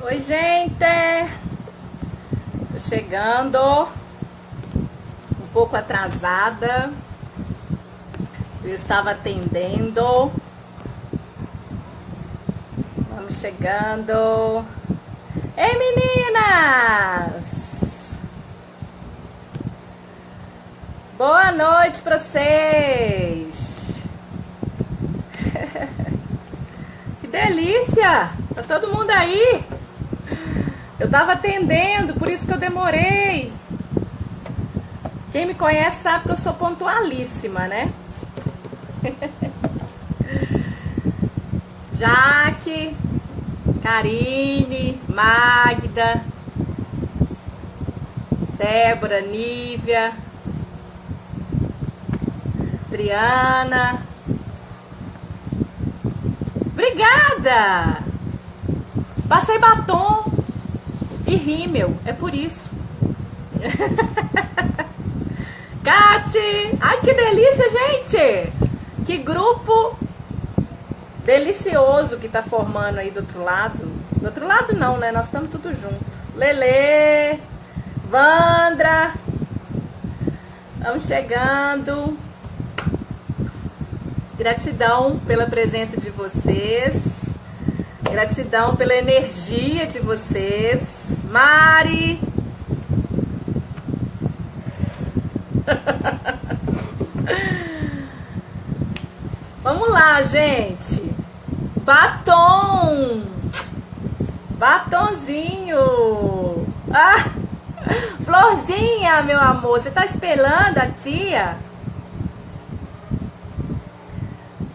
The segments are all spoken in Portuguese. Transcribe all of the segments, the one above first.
Oi, gente! Tô chegando um pouco atrasada. Eu estava atendendo. Vamos chegando. Ei, meninas! Boa noite pra vocês! Que delícia! Tá todo mundo aí? Eu tava atendendo, por isso que eu demorei. Quem me conhece sabe que eu sou pontualíssima, né? Jaque, Karine, Magda, Débora, Nívia, Adriana. Obrigada! Passei batom e rímel, é por isso. Cati! Ai, que delícia, gente! Que grupo delicioso que tá formando aí do outro lado. Do outro lado não, né? Nós estamos tudo junto. Lelê, Vandra, vamos chegando. Gratidão pela presença de vocês. Gratidão pela energia de vocês. Mari. Vamos lá, gente. Batom. Batonzinho. Ah, Florzinha, meu amor. Você tá espelhando a tia?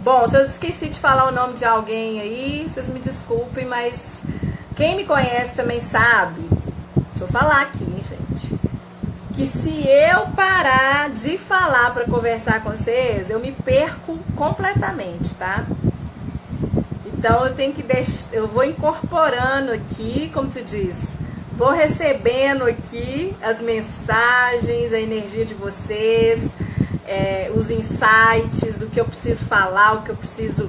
Bom, se eu esqueci de falar o nome de alguém aí, vocês me desculpem, mas quem me conhece também sabe. Deixa eu falar aqui, hein, gente. Que se eu parar de falar para conversar com vocês, eu me perco completamente, tá? Então eu tenho que eu vou incorporando aqui, como se diz, vou recebendo aqui as mensagens, a energia de vocês. Os insights, o que eu preciso falar, o que eu preciso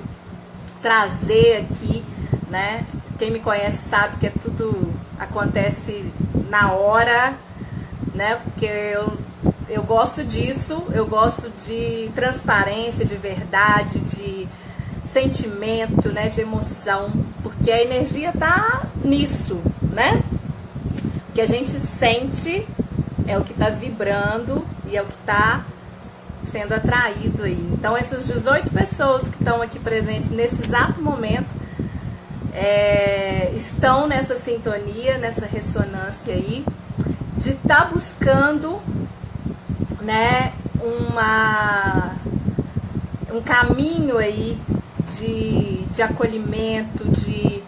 trazer aqui, né? Quem me conhece sabe que tudo acontece na hora, né? Porque eu gosto disso, eu gosto de transparência, de verdade, de sentimento, né? De emoção, porque a energia tá nisso, né? O que a gente sente é o que tá vibrando e é o que tá sendo atraído aí. Então essas 18 pessoas que estão aqui presentes nesse exato momento estão nessa sintonia, nessa ressonância aí de estar buscando, né, um caminho aí de acolhimento, de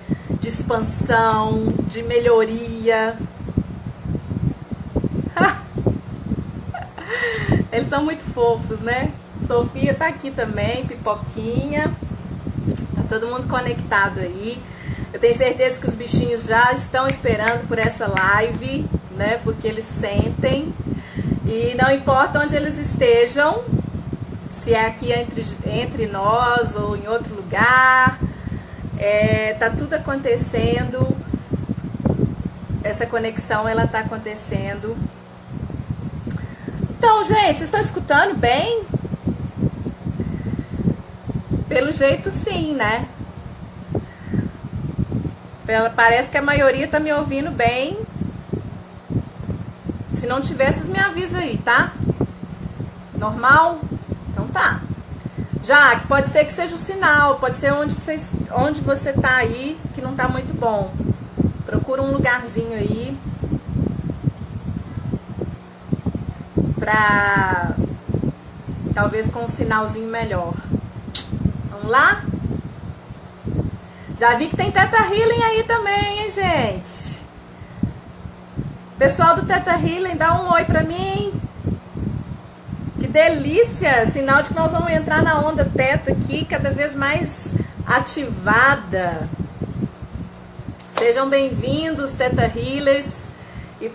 expansão, de melhoria. Eles são muito fofos, né? Sofia tá aqui também, Pipoquinha. Tá todo mundo conectado aí. Eu tenho certeza que os bichinhos já estão esperando por essa live, né? Porque eles sentem. E não importa onde eles estejam, se é aqui entre nós ou em outro lugar, tá tudo acontecendo. Essa conexão, ela tá acontecendo. Então, gente, vocês estão escutando bem? Pelo jeito, sim, né? Parece que a maioria tá me ouvindo bem. Se não tiver, vocês me avisam aí, tá? Normal? Então tá. Já que pode ser que seja o sinal, pode ser onde você tá aí, que não tá muito bom. Procura um lugarzinho aí pra talvez com um sinalzinho melhor. Vamos lá? Já vi que tem Theta Healing aí também, hein, gente? Pessoal do Theta Healing, dá um oi pra mim. Que delícia! Sinal de que nós vamos entrar na onda Theta aqui, cada vez mais ativada. Sejam bem-vindos, Theta Healers. E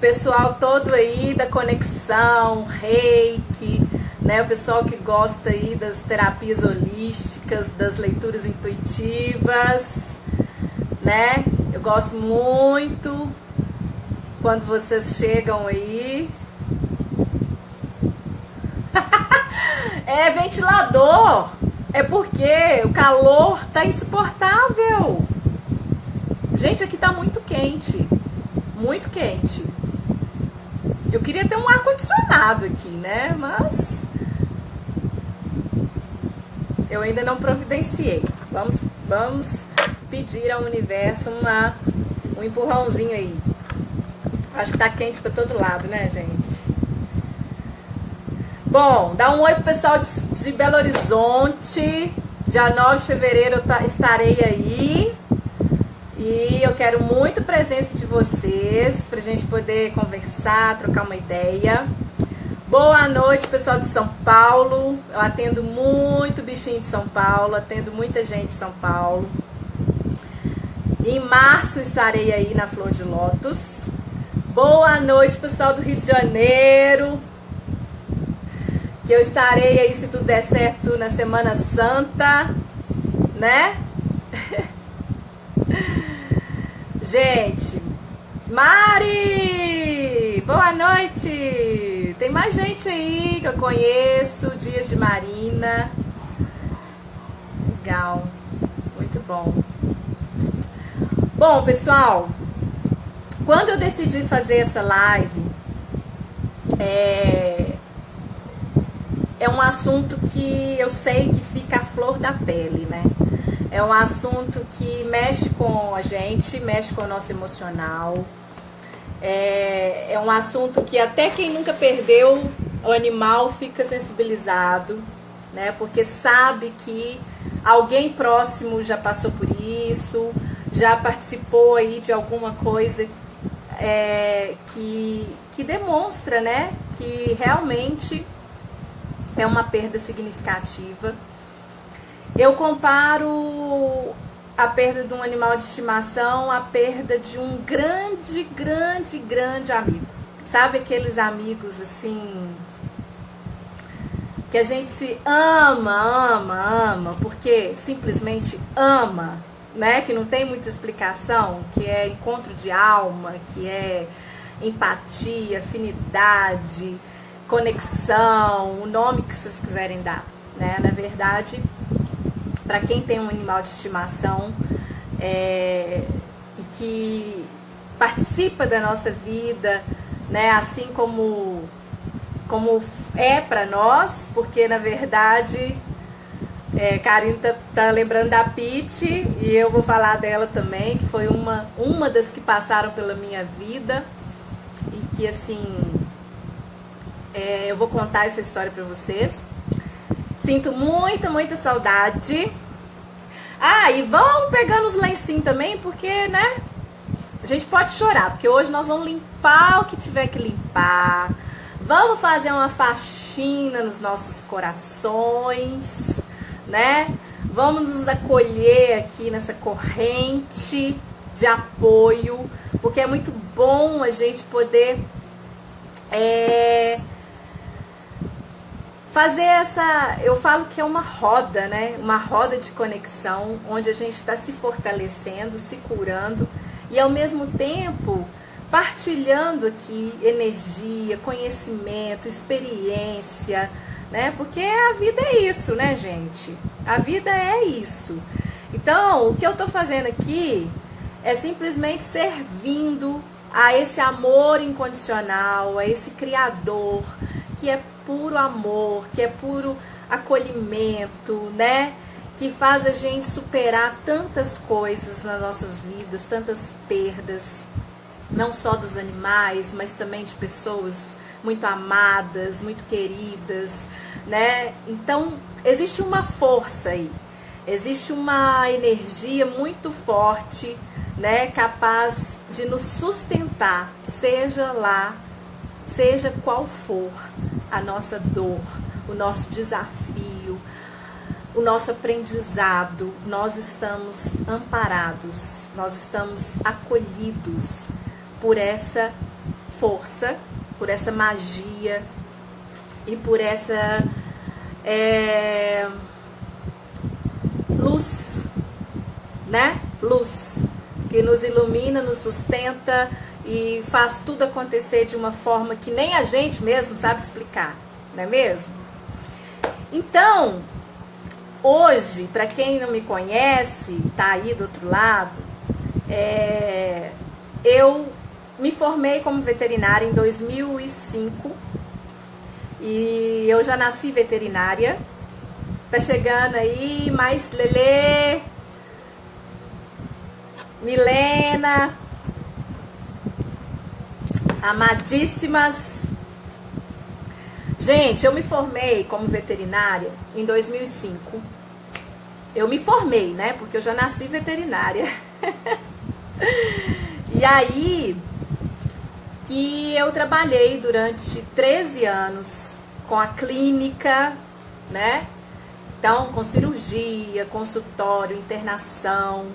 pessoal todo aí da conexão, Reiki, né? O pessoal que gosta aí das terapias holísticas, das leituras intuitivas, né? Eu gosto muito quando vocês chegam aí. É ventilador. É porque o calor tá insuportável. Gente, aqui tá muito quente. Muito quente. Eu queria ter um ar-condicionado aqui, né? Mas eu ainda não providenciei. Vamos pedir ao universo um empurrãozinho aí. Acho que tá quente pra todo lado, né, gente? Bom, dá um oi pro pessoal de Belo Horizonte. Dia 9 de fevereiro eu estarei aí. E eu quero muito a presença de vocês pra gente poder conversar, trocar uma ideia. Boa noite, pessoal de São Paulo. Eu atendo muito bichinho de São Paulo, atendo muita gente de São Paulo. Em março estarei aí na Flor de Lótus. Boa noite, pessoal do Rio de Janeiro. Que eu estarei aí, se tudo der certo, na Semana Santa, né? Gente, Mari! Boa noite! Tem mais gente aí que eu conheço, Dias de Marina. Legal, muito bom. Bom, pessoal, quando eu decidi fazer essa live, é um assunto que eu sei que fica a flor da pele, né? É um assunto que mexe com a gente, mexe com o nosso emocional. É um assunto que até quem nunca perdeu o animal fica sensibilizado, né? Porque sabe que alguém próximo já passou por isso, já participou aí de alguma coisa que demonstra, né? Que realmente é uma perda significativa. Eu comparo a perda de um animal de estimação à perda de um grande, grande, grande amigo. Sabe aqueles amigos assim que a gente ama, porque simplesmente ama, né? Que não tem muita explicação, que é encontro de alma, que é empatia, afinidade, conexão, o nome que vocês quiserem dar, né? Na verdade, para quem tem um animal de estimação e que participa da nossa vida, né? Assim como é para nós, porque na verdade Karine tá lembrando da Pete e eu vou falar dela também, que foi uma das que passaram pela minha vida e que assim eu vou contar essa história para vocês. Sinto muita saudade. E vão pegando os lencinhos também, porque, né, a gente pode chorar, porque hoje nós vamos limpar o que tiver que limpar. Vamos fazer uma faxina nos nossos corações, né? Vamos nos acolher aqui nessa corrente de apoio, porque é muito bom a gente poder fazer eu falo que é uma roda, né? Uma roda de conexão, onde a gente está se fortalecendo, se curando e ao mesmo tempo partilhando aqui energia, conhecimento, experiência, né? Porque a vida é isso, né, gente? A vida é isso. Então, o que eu tô fazendo aqui é simplesmente servindo a esse amor incondicional, a esse Criador, que é puro amor, que é puro acolhimento, né? Que faz a gente superar tantas coisas nas nossas vidas, tantas perdas, não só dos animais, mas também de pessoas muito amadas, muito queridas, né? Então, existe uma força aí, existe uma energia muito forte, né? Capaz de nos sustentar, seja qual for a nossa dor, o nosso desafio, o nosso aprendizado. Nós estamos amparados, nós estamos acolhidos por essa força, por essa magia e por essa luz, né? Luz que nos ilumina, nos sustenta e faz tudo acontecer de uma forma que nem a gente mesmo sabe explicar, não é mesmo? Então, hoje, para quem não me conhece, tá aí do outro lado, eu me formei como veterinária em 2005 e eu já nasci veterinária. Tá chegando aí mais Lelê, Milena, amadíssimas. Gente, eu me formei como veterinária em 2005. Eu me formei, né? Porque eu já nasci veterinária. E aí que eu trabalhei durante 13 anos com a clínica, né? Então, com cirurgia, consultório, internação,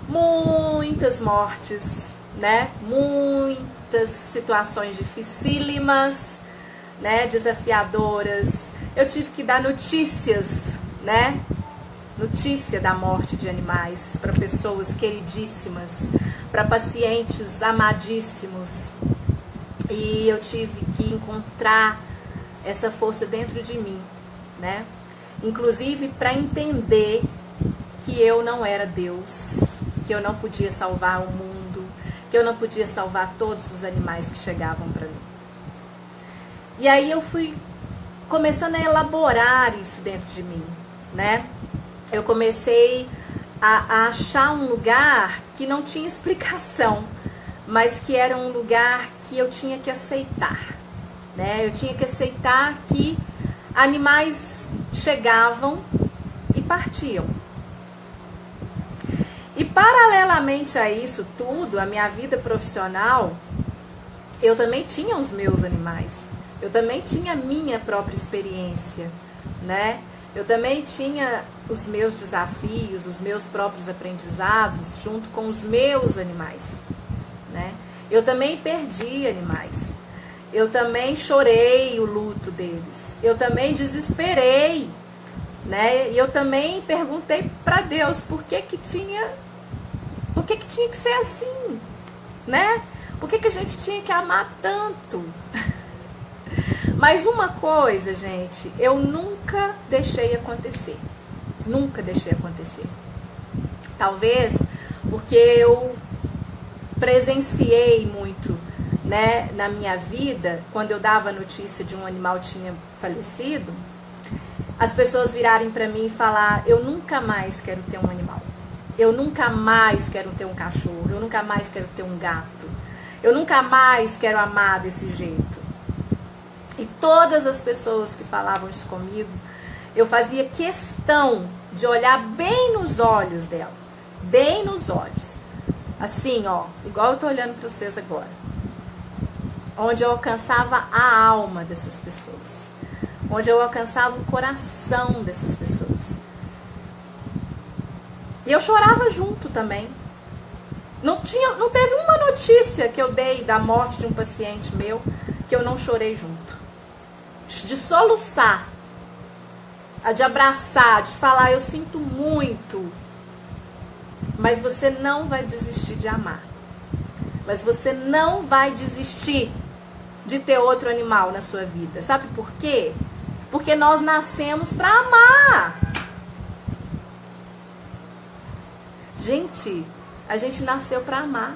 muitas mortes, né? Muitas situações dificílimas, né? Desafiadoras. Eu tive que dar notícias, né? Notícia da morte de animais para pessoas queridíssimas, para pacientes amadíssimos. E eu tive que encontrar essa força dentro de mim, né? Inclusive para entender que eu não era Deus, que eu não podia salvar o mundo, que eu não podia salvar todos os animais que chegavam para mim. E aí eu fui começando a elaborar isso dentro de mim, né? Eu comecei a achar um lugar que não tinha explicação, mas que era um lugar que eu tinha que aceitar, né? Eu tinha que aceitar que animais chegavam e partiam. E paralelamente a isso tudo, a minha vida profissional, eu também tinha os meus animais. Eu também tinha a minha própria experiência, né? Eu também tinha os meus desafios, os meus próprios aprendizados junto com os meus animais, né? Eu também perdi animais. Eu também chorei o luto deles. Eu também desesperei, né? E eu também perguntei para Deus por que tinha que ser assim, né? Por que a gente tinha que amar tanto? Mas uma coisa, gente, eu nunca deixei acontecer. Nunca deixei acontecer. Talvez porque eu presenciei muito, né, na minha vida, quando eu dava a notícia de um animal que tinha falecido, as pessoas virarem para mim e falar: eu nunca mais quero ter um animal. Eu nunca mais quero ter um cachorro. Eu nunca mais quero ter um gato. Eu nunca mais quero amar desse jeito. E todas as pessoas que falavam isso comigo, eu fazia questão de olhar bem nos olhos dela. Bem nos olhos. Assim, ó, igual eu tô olhando para vocês agora. Onde eu alcançava a alma dessas pessoas. Onde eu alcançava o coração dessas pessoas. E eu chorava junto também. Não teve uma notícia que eu dei da morte de um paciente meu que eu não chorei junto. De soluçar, de abraçar, de falar: eu sinto muito, mas você não vai desistir de amar. Mas você não vai desistir de ter outro animal na sua vida. Sabe por quê? Porque nós nascemos para amar. Gente, a gente nasceu para amar.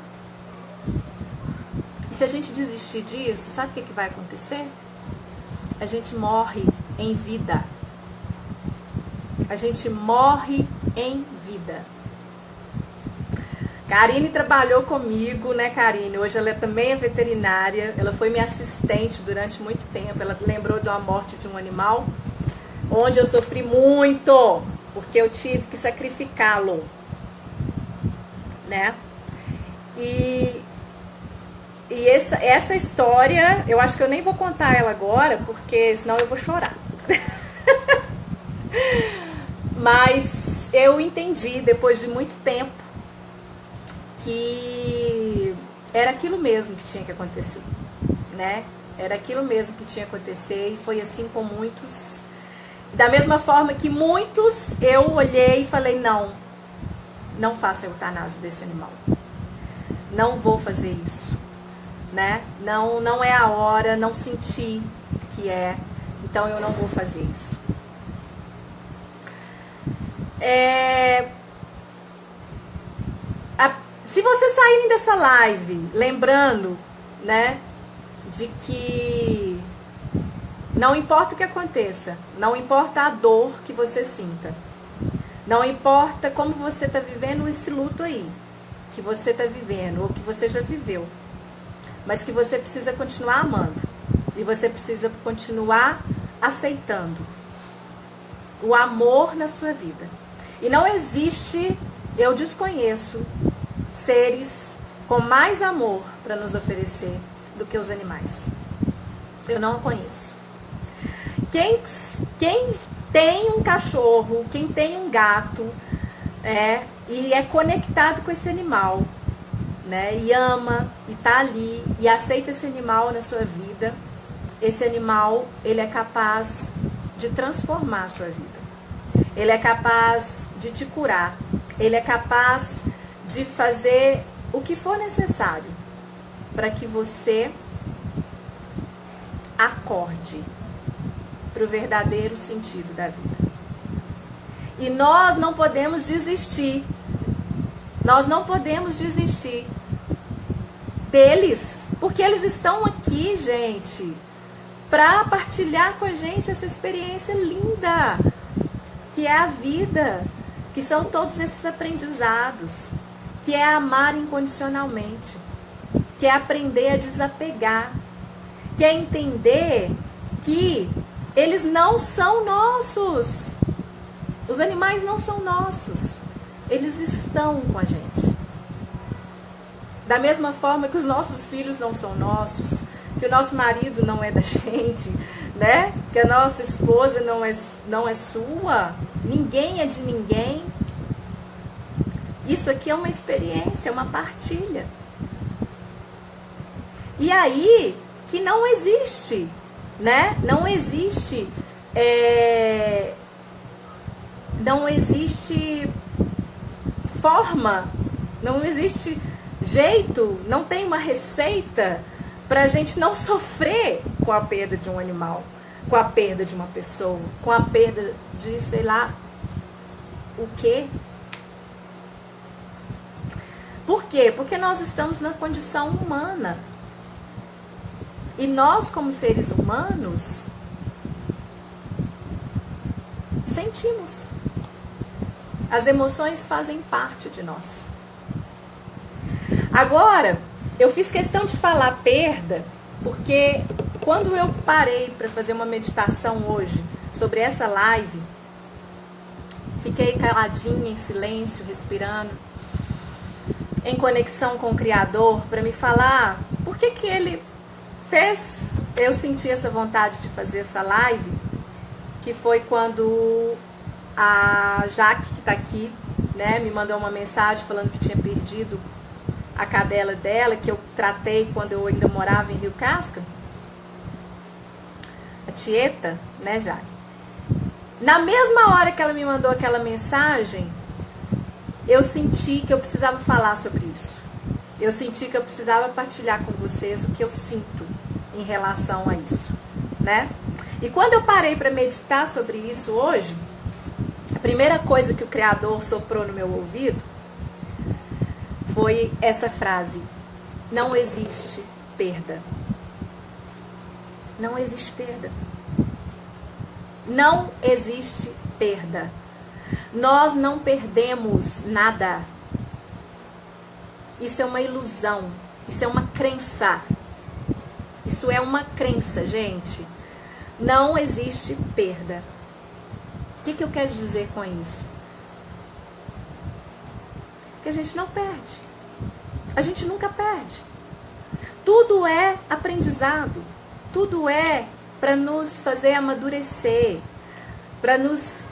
E se a gente desistir disso, sabe o que vai acontecer? A gente morre em vida. A gente morre em vida. Karine trabalhou comigo, né, Karine? Hoje ela também é veterinária. Ela foi minha assistente durante muito tempo. Ela lembrou de uma morte de um animal, onde eu sofri muito, porque eu tive que sacrificá-lo, né? E essa história, eu acho que eu nem vou contar ela agora, porque senão eu vou chorar. Mas eu entendi, depois de muito tempo, que era aquilo mesmo que tinha que acontecer, né? Era aquilo mesmo que tinha que acontecer, e foi assim com muitos. Da mesma forma que muitos, eu olhei e falei: não faça a eutanásia desse animal. não vou fazer isso, né? Não é a hora, não senti que é, então eu não vou fazer isso. Se vocês saírem dessa live lembrando, né, de que não importa o que aconteça, não importa a dor que você sinta, não importa como você está vivendo esse luto aí, que você está vivendo ou que você já viveu, mas que você precisa continuar amando e você precisa continuar aceitando o amor na sua vida. E não existe, eu desconheço, seres com mais amor para nos oferecer do que os animais. Eu não conheço. Quem tem um cachorro, quem tem um gato, e é conectado com esse animal, né, e ama, e tá ali, e aceita esse animal na sua vida, esse animal, ele é capaz de transformar a sua vida. Ele é capaz de te curar. Ele é capaz de fazer o que for necessário para que você acorde para o verdadeiro sentido da vida. E nós não podemos desistir. Nós não podemos desistir deles, porque eles estão aqui, gente, para partilhar com a gente essa experiência linda, que é a vida, que são todos esses aprendizados, que é amar incondicionalmente, que é aprender a desapegar, que é entender que eles não são nossos. Os animais não são nossos. Eles estão com a gente. Da mesma forma que os nossos filhos não são nossos, que o nosso marido não é da gente, né? Que a nossa esposa não é sua, ninguém é de ninguém. Isso aqui é uma experiência, é uma partilha. E aí que não existe, né? Não existe forma, não existe jeito, não tem uma receita para a gente não sofrer com a perda de um animal, com a perda de uma pessoa, com a perda de sei lá o quê. Por quê? Porque nós estamos na condição humana. E nós, como seres humanos, sentimos. As emoções fazem parte de nós. Agora, eu fiz questão de falar perda, porque quando eu parei para fazer uma meditação hoje sobre essa live, fiquei caladinha, em silêncio, respirando, em conexão com o Criador, para me falar por que ele fez eu sentir essa vontade de fazer essa live, que foi quando a Jaque, que está aqui, né, me mandou uma mensagem falando que tinha perdido a cadela dela, que eu tratei quando eu ainda morava em Rio Casca, a Tieta, né, Jaque? Na mesma hora que ela me mandou aquela mensagem, eu senti que eu precisava falar sobre isso. Eu senti que eu precisava partilhar com vocês o que eu sinto em relação a isso, né? E quando eu parei para meditar sobre isso hoje, a primeira coisa que o Criador soprou no meu ouvido foi essa frase: não existe perda. Não existe perda. Não existe perda. Nós não perdemos nada. Isso é uma ilusão. Isso é uma crença. Isso é uma crença, gente. Não existe perda. O que eu quero dizer com isso? Que a gente não perde. A gente nunca perde. Tudo é aprendizado. Tudo é para nos fazer amadurecer, para nos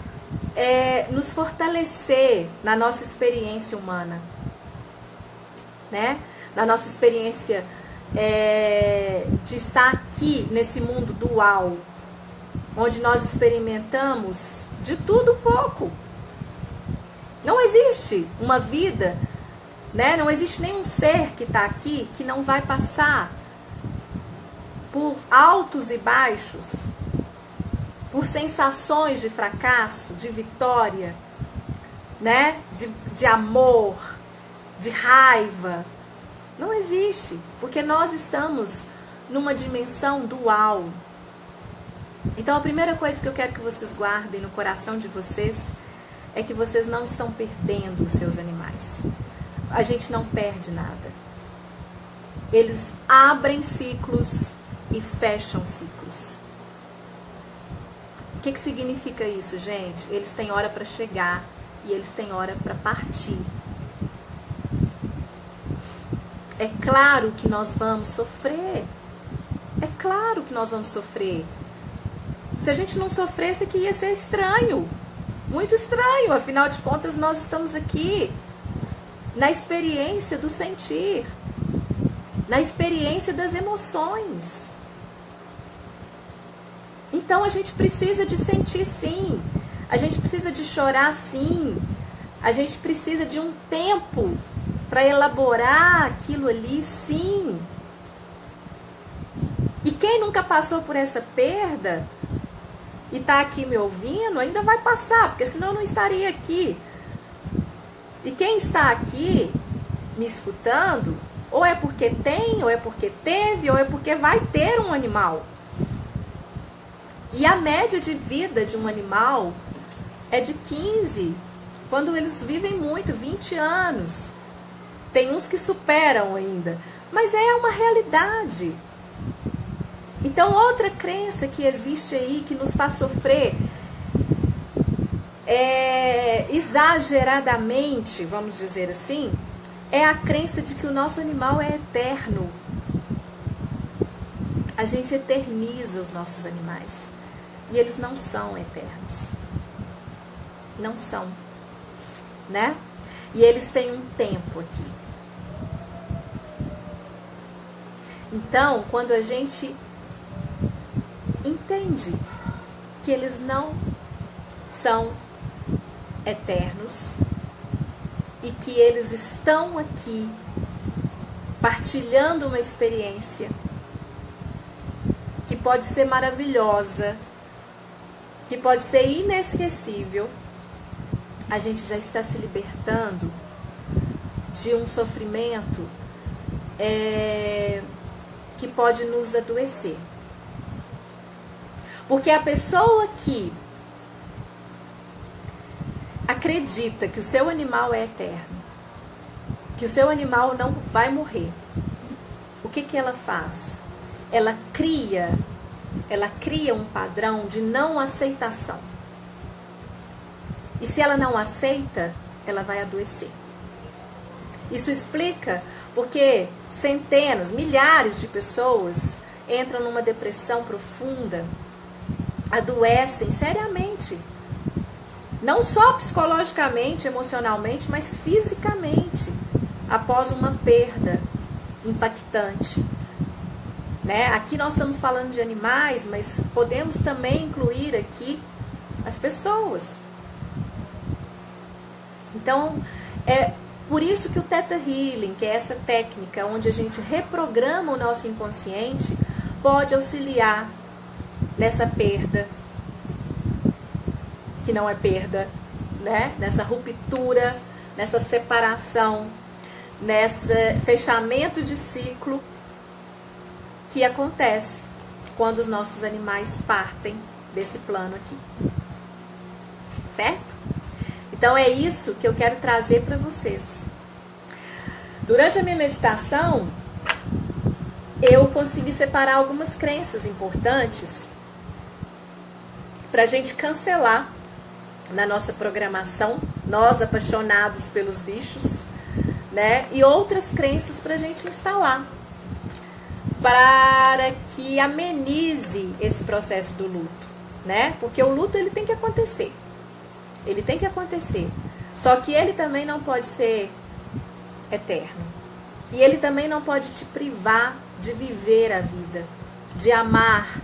fortalecer na nossa experiência humana, né? Na nossa experiência de estar aqui nesse mundo dual, onde nós experimentamos de tudo um pouco. Não existe uma vida né? Não existe nenhum ser que está aqui que não vai passar por altos e baixos, por sensações de fracasso, de vitória, né? De amor, de raiva. Não existe, porque nós estamos numa dimensão dual. Então a primeira coisa que eu quero que vocês guardem no coração de vocês é que vocês não estão perdendo os seus animais. A gente não perde nada. Eles abrem ciclos e fecham ciclos. O que significa isso, gente? Eles têm hora para chegar e eles têm hora para partir. É claro que nós vamos sofrer. É claro que nós vamos sofrer. Se a gente não sofresse, aqui ia ser estranho. Muito estranho. Afinal de contas, nós estamos aqui na experiência do sentir, na experiência das emoções. Então a gente precisa de sentir, sim. A gente precisa de chorar, sim. A gente precisa de um tempo para elaborar aquilo ali, sim. E quem nunca passou por essa perda e está aqui me ouvindo, ainda vai passar, porque senão eu não estaria aqui. E quem está aqui me escutando, ou é porque tem, ou é porque teve, ou é porque vai ter um animal. E a média de vida de um animal é de 15, quando eles vivem muito, 20 anos. Tem uns que superam ainda, mas é uma realidade. Então, outra crença que existe aí, que nos faz sofrer exageradamente, vamos dizer assim, é a crença de que o nosso animal é eterno. A gente eterniza os nossos animais. E eles não são eternos. Não são. Né? E eles têm um tempo aqui. Então, quando a gente entende que eles não são eternos e que eles estão aqui partilhando uma experiência que pode ser maravilhosa, que pode ser inesquecível, a gente já está se libertando de um sofrimento que pode nos adoecer. Porque a pessoa que acredita que o seu animal é eterno, que o seu animal não vai morrer, o que ela faz? Ela cria um padrão de não aceitação. E se ela não aceita, ela vai adoecer. Isso explica porque centenas, milhares de pessoas entram numa depressão profunda, adoecem seriamente. Não só psicologicamente, emocionalmente, mas fisicamente, após uma perda impactante. Né? Aqui nós estamos falando de animais, mas podemos também incluir aqui as pessoas. Então, é por isso que o Theta Healing, que é essa técnica onde a gente reprograma o nosso inconsciente, pode auxiliar nessa perda, que não é perda, né? Nessa ruptura, nessa separação, nesse fechamento de ciclo que acontece quando os nossos animais partem desse plano aqui. Certo? Então é isso que eu quero trazer para vocês. Durante a minha meditação, eu consegui separar algumas crenças importantes para a gente cancelar na nossa programação, nós apaixonados pelos bichos, né? E outras crenças para a gente instalar, para que amenize esse processo do luto, né? Porque o luto ele tem que acontecer. Ele tem que acontecer. Só que ele também não pode ser eterno. E ele também não pode te privar de viver a vida, de amar,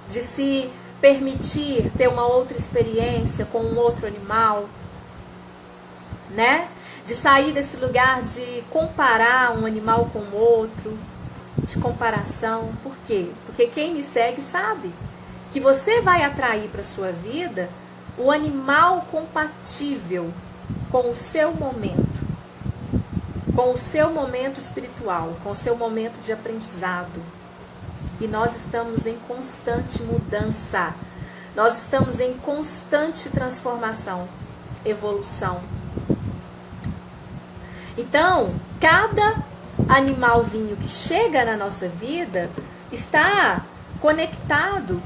de se permitir ter uma outra experiência com um outro animal, né? de sair desse lugar de comparar um animal com o outro, de comparação. Por quê? Porque quem me segue sabe que você vai atrair para sua vida o animal compatível com o seu momento, com o seu momento espiritual, com o seu momento de aprendizado. E nós estamos em constante mudança, nós estamos em constante transformação, evolução. Então, cada animalzinho que chega na nossa vida está conectado,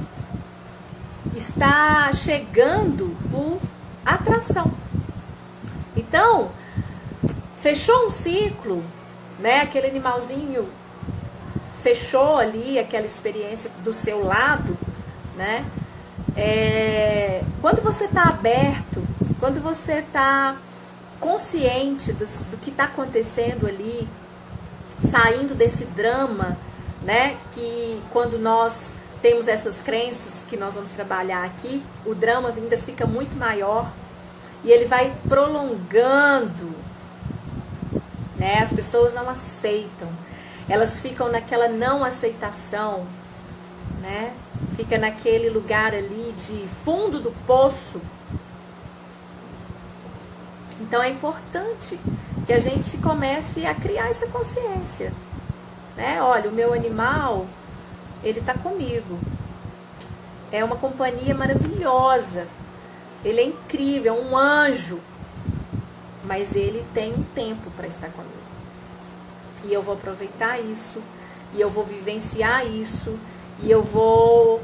está chegando por atração. Então, fechou um ciclo, né? Aquele animalzinho fechou ali aquela experiência do seu lado, né? Quando você está aberto, quando você está consciente do que está acontecendo ali, saindo desse drama, né? Que quando nós temos essas crenças que nós vamos trabalhar aqui, o drama ainda fica muito maior e ele vai prolongando, né? As pessoas não aceitam, elas ficam naquela não aceitação, né? Fica naquele lugar ali de fundo do poço. Então é importante que a gente comece a criar essa consciência, né? Olha, o meu animal, ele está comigo. É uma companhia maravilhosa. Ele é incrível, é um anjo. Mas ele tem um tempo para estar comigo. E eu vou aproveitar isso. E eu vou vivenciar isso. E eu vou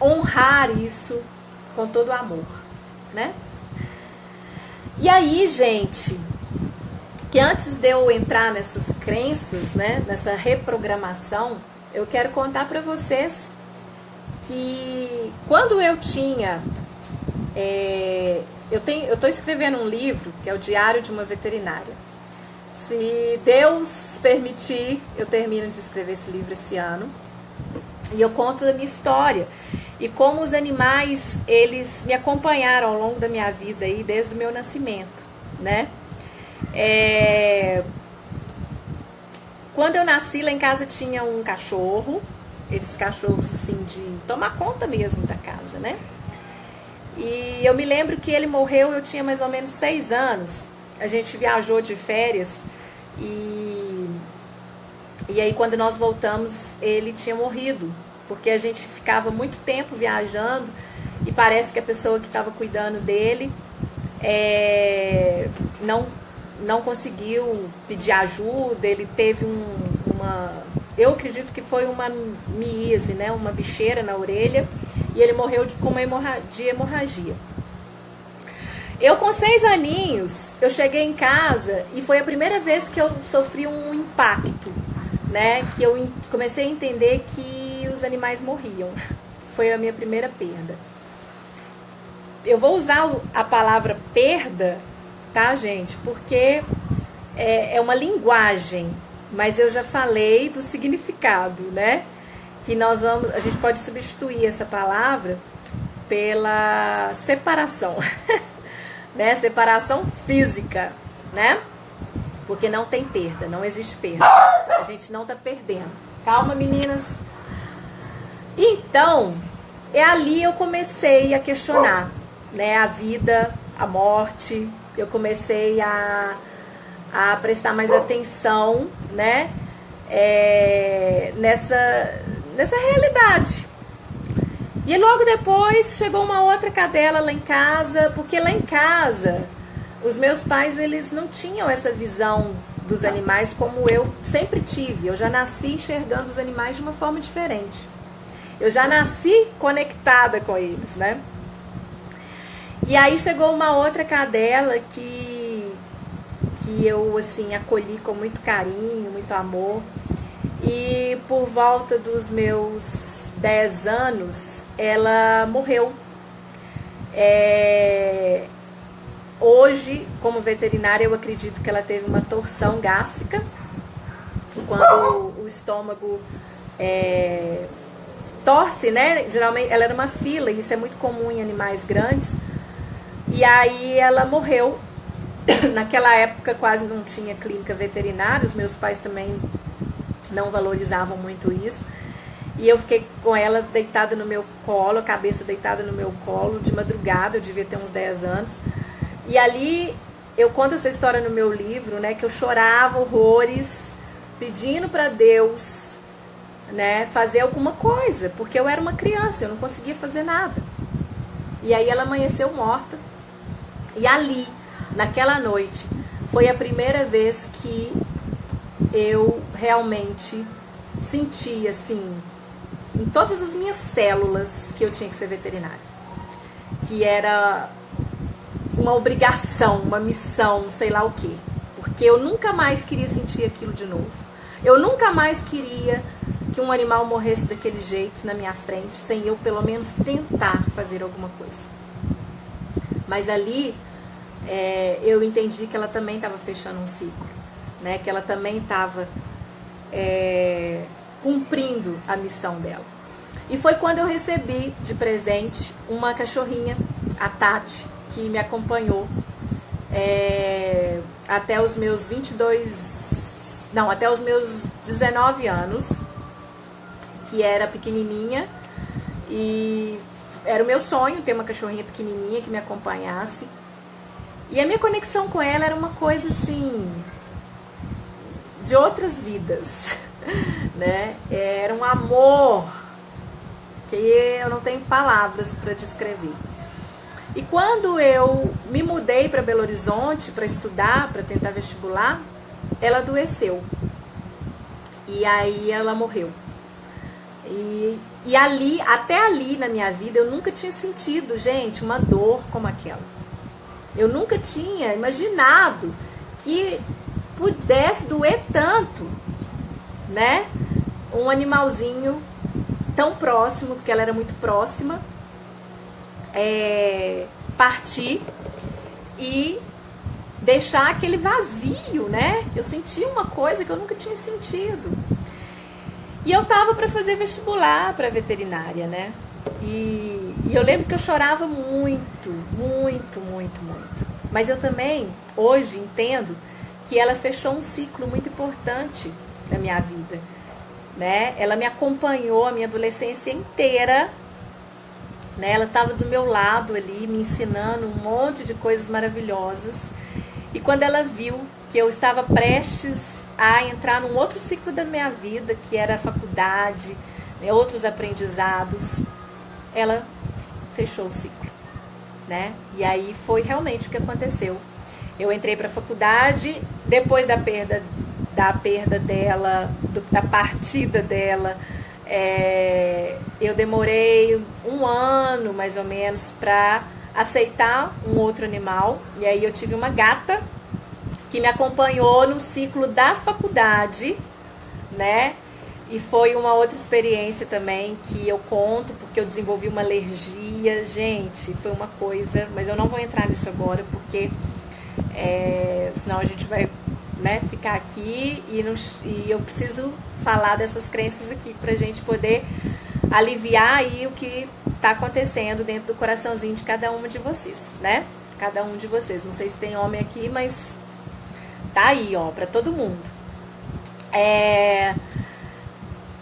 honrar isso com todo o amor, né? E aí, gente, que antes de eu entrar nessas crenças, né, nessa reprogramação, eu quero contar para vocês que quando eu tinha... eu estou escrevendo um livro, que é o Diário de uma Veterinária. Se Deus permitir, eu termino de escrever esse livro esse ano. E eu conto a minha história. E como os animais, eles me acompanharam ao longo da minha vida, aí, desde o meu nascimento, né? Quando eu nasci, lá em casa tinha um cachorro. Esses cachorros, assim, de tomar conta mesmo da casa, né? E eu me lembro que ele morreu, eu tinha mais ou menos 6 anos. A gente viajou de férias e aí quando nós voltamos, ele tinha morrido. Porque a gente ficava muito tempo viajando e parece que a pessoa que estava cuidando dele não conseguiu pedir ajuda. Ele teve eu acredito que foi uma miíase, né? Uma bicheira na orelha, e ele morreu com uma hemorragia. Eu com 6 aninhos, eu cheguei em casa e foi a primeira vez que eu sofri um impacto, né? Que eu comecei a entender que os animais morriam. Foi a minha primeira perda. Eu vou usar a palavra perda, tá, gente? Porque é uma linguagem, mas eu já falei do significado, né? Que a gente pode substituir essa palavra pela separação, né? Separação física, né? Porque não tem perda, não existe perda. A gente não tá perdendo. Calma, meninas. Então, ali eu comecei a questionar, né? A vida, a morte. Eu comecei a prestar mais atenção, né? Nessa realidade. E logo depois chegou uma outra cadela lá em casa, porque lá em casa os meus pais, eles não tinham essa visão dos animais como eu sempre tive. Eu já nasci enxergando os animais de uma forma diferente. Eu já nasci conectada com eles, né? E aí chegou uma outra cadela que eu, assim, acolhi com muito carinho, muito amor. E por volta dos meus 10 anos, ela morreu. Hoje, como veterinária, eu acredito que ela teve uma torção gástrica, quando o estômago torce, né? Geralmente, ela era uma fila, e isso é muito comum em animais grandes. E aí ela morreu. Naquela época quase não tinha clínica veterinária, os meus pais também não valorizavam muito isso. E eu fiquei com ela deitada no meu colo, a cabeça deitada no meu colo, de madrugada, eu devia ter uns 10 anos. E ali eu conto essa história no meu livro, né, que eu chorava horrores, pedindo para Deus, né, fazer alguma coisa, porque eu era uma criança, eu não conseguia fazer nada. E aí ela amanheceu morta. E ali, naquela noite, foi a primeira vez que eu realmente senti, assim, em todas as minhas células, que eu tinha que ser veterinária. Que era uma obrigação, uma missão, sei lá o quê. Porque eu nunca mais queria sentir aquilo de novo. Eu nunca mais queria que um animal morresse daquele jeito na minha frente, sem eu pelo menos tentar fazer alguma coisa. Mas ali eu entendi que ela também estava fechando um ciclo, né? Que ela também estava cumprindo a missão dela. E foi quando eu recebi de presente uma cachorrinha, a Tati, que me acompanhou até os meus 19 anos, que era pequenininha, e era o meu sonho ter uma cachorrinha pequenininha que me acompanhasse. E a minha conexão com ela era uma coisa assim, de outras vidas, né? Era um amor que eu não tenho palavras para descrever. E quando eu me mudei para Belo Horizonte para estudar, para tentar vestibular, ela adoeceu. E aí ela morreu. E ali, até ali na minha vida, eu nunca tinha sentido, gente, uma dor como aquela. Eu nunca tinha imaginado que pudesse doer tanto, né? Um animalzinho tão próximo, porque ela era muito próxima, partir e deixar aquele vazio, né? Eu senti uma coisa que eu nunca tinha sentido. E eu tava para fazer vestibular para veterinária, né? E eu lembro que eu chorava muito, muito, muito, muito. Mas eu também, hoje, entendo que ela fechou um ciclo muito importante na minha vida, né? Ela me acompanhou a minha adolescência inteira, né? Ela estava do meu lado ali, me ensinando um monte de coisas maravilhosas. E quando ela viu que eu estava prestes a entrar num outro ciclo da minha vida, que era a faculdade, né, outros aprendizados, ela fechou o ciclo, né? E aí foi realmente o que aconteceu. Eu entrei para a faculdade, depois da perda dela, da partida dela, eu demorei 1 ano, mais ou menos, para aceitar um outro animal. E aí eu tive uma gata que me acompanhou no ciclo da faculdade, né? E foi uma outra experiência também que eu conto, porque eu desenvolvi uma alergia. Gente, foi uma coisa, mas eu não vou entrar nisso agora, porque senão a gente vai, né, ficar aqui e eu preciso falar dessas crenças aqui pra gente poder aliviar aí o que tá acontecendo dentro do coraçãozinho de cada uma de vocês, né? Cada um de vocês. Não sei se tem homem aqui, mas tá aí, ó, pra todo mundo.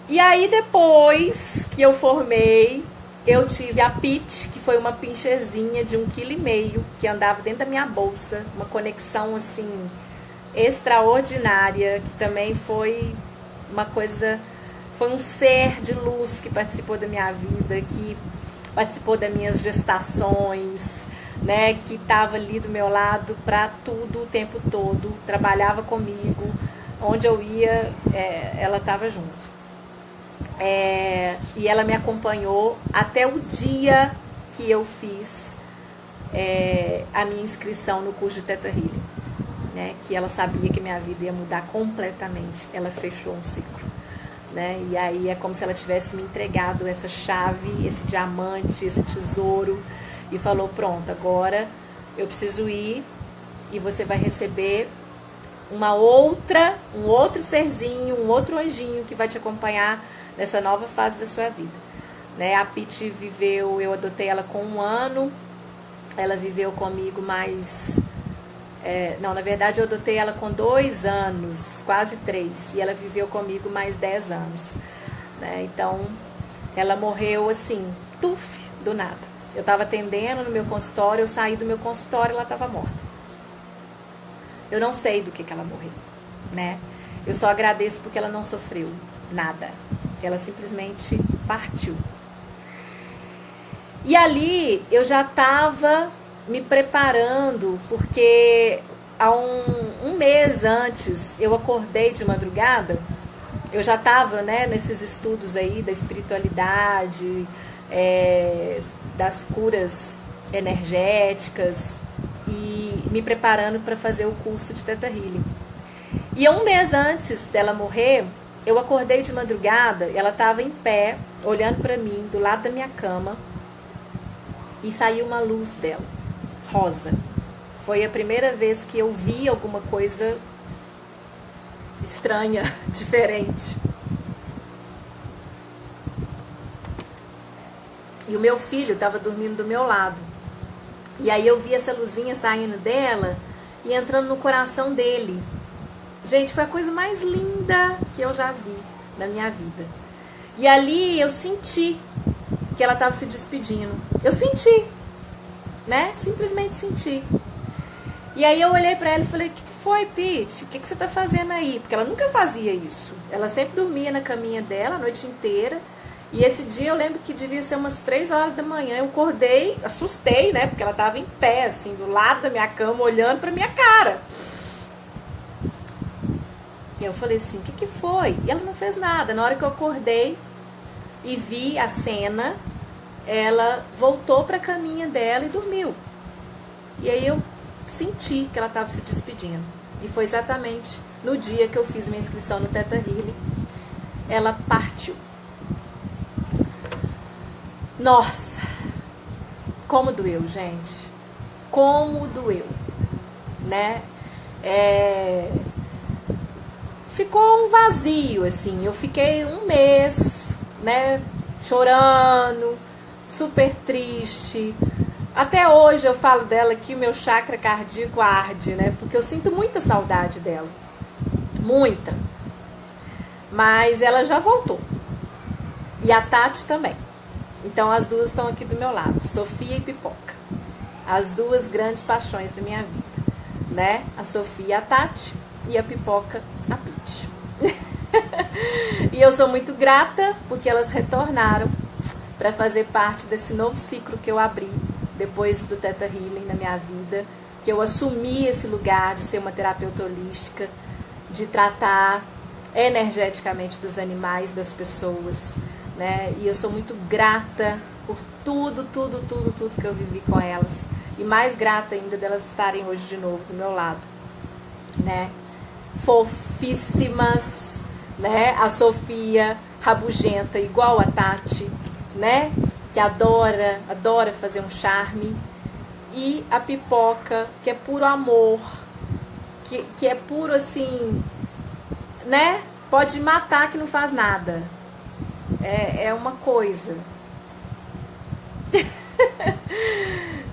E aí depois que eu formei, eu tive a Pete, que foi uma pincherzinha de 1,5 kg, que andava dentro da minha bolsa, uma conexão assim extraordinária, que também foi uma coisa, foi um ser de luz que participou da minha vida, que participou das minhas gestações, né, que estava ali do meu lado para tudo o tempo todo, trabalhava comigo, onde eu ia, ela estava junto. E ela me acompanhou até o dia que eu fiz a minha inscrição no curso de Theta Healing, né, que ela sabia que minha vida ia mudar completamente. Ela fechou um ciclo, né, e aí é como se ela tivesse me entregado essa chave, esse diamante, esse tesouro, e falou: pronto, agora eu preciso ir e você vai receber um outro serzinho, um outro anjinho que vai te acompanhar nessa nova fase da sua vida, né? A Pete viveu, eu adotei ela com 1 ano, Ela viveu comigo mais... não, na verdade eu adotei ela com 2 anos, quase 3. E ela viveu comigo mais 10 anos. Né? Então, ela morreu assim, do nada. Eu estava atendendo no meu consultório, eu saí do meu consultório e ela estava morta. Eu não sei do que ela morreu, né? Eu só agradeço porque ela não sofreu nada. Ela simplesmente partiu. E ali eu já estava me preparando, porque há um mês antes eu acordei de madrugada. Eu já estava, né, nesses estudos aí da espiritualidade, das curas energéticas e me preparando para fazer o curso de Theta Healing. E um mês antes dela morrer, eu acordei de madrugada, ela estava em pé, olhando para mim, do lado da minha cama, e saiu uma luz dela, rosa. Foi a primeira vez que eu vi alguma coisa estranha, diferente. E o meu filho estava dormindo do meu lado. E aí eu vi essa luzinha saindo dela e entrando no coração dele. Gente, foi a coisa mais linda que eu já vi na minha vida. E ali eu senti que ela estava se despedindo. Eu senti, né? Simplesmente senti. E aí eu olhei pra ela e falei, o que foi, Pete? O que você tá fazendo aí? Porque ela nunca fazia isso. Ela sempre dormia na caminha dela a noite inteira. E esse dia eu lembro que devia ser umas 3 horas da manhã. Eu acordei, assustei, né? Porque ela tava em pé, assim, do lado da minha cama, olhando pra minha cara. E eu falei assim, o que foi? E ela não fez nada. Na hora que eu acordei e vi a cena, ela voltou pra caminha dela e dormiu. E aí eu senti que ela estava se despedindo. E foi exatamente no dia que eu fiz minha inscrição no Theta Healing, ela partiu. Nossa, como doeu, gente. Como doeu, né? Ficou um vazio, assim. Eu fiquei um mês, né, chorando, super triste. Até hoje eu falo dela que o meu chakra cardíaco arde, né? Porque eu sinto muita saudade dela. Muita. Mas ela já voltou. E a Tati também. Então as duas estão aqui do meu lado. Sofia e Pipoca. As duas grandes paixões da minha vida. Né? A Sofia, a Tati. E a Pipoca, a Pete. E eu sou muito grata porque elas retornaram para fazer parte desse novo ciclo que eu abri depois do Theta Healing na minha vida, que eu assumi esse lugar de ser uma terapeuta holística, de tratar energeticamente dos animais, das pessoas, né? E eu sou muito grata por tudo que eu vivi com elas. E mais grata ainda delas estarem hoje de novo do meu lado, né? Fofíssimas, né? A Sofia, rabugenta, igual a Tati, né? Que adora fazer um charme. E a Pipoca, que é puro amor, que é puro assim, né? Pode matar que não faz nada. É uma coisa.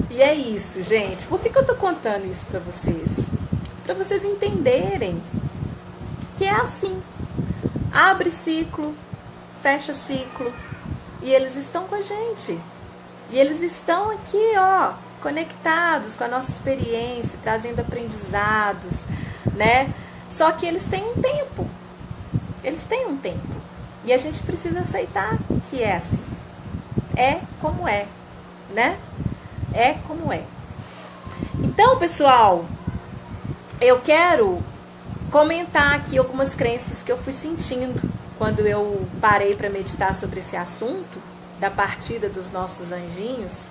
E é isso, gente. Por que eu tô contando isso pra vocês? Pra vocês entenderem que é assim. Abre ciclo, fecha ciclo. E eles estão com a gente. E eles estão aqui, ó, conectados com a nossa experiência, trazendo aprendizados, né? Só que eles têm um tempo. Eles têm um tempo. E a gente precisa aceitar que é assim. É como é, né? É como é. Então, pessoal, eu quero comentar aqui algumas crenças que eu fui sentindo quando eu parei para meditar sobre esse assunto da partida dos nossos anjinhos,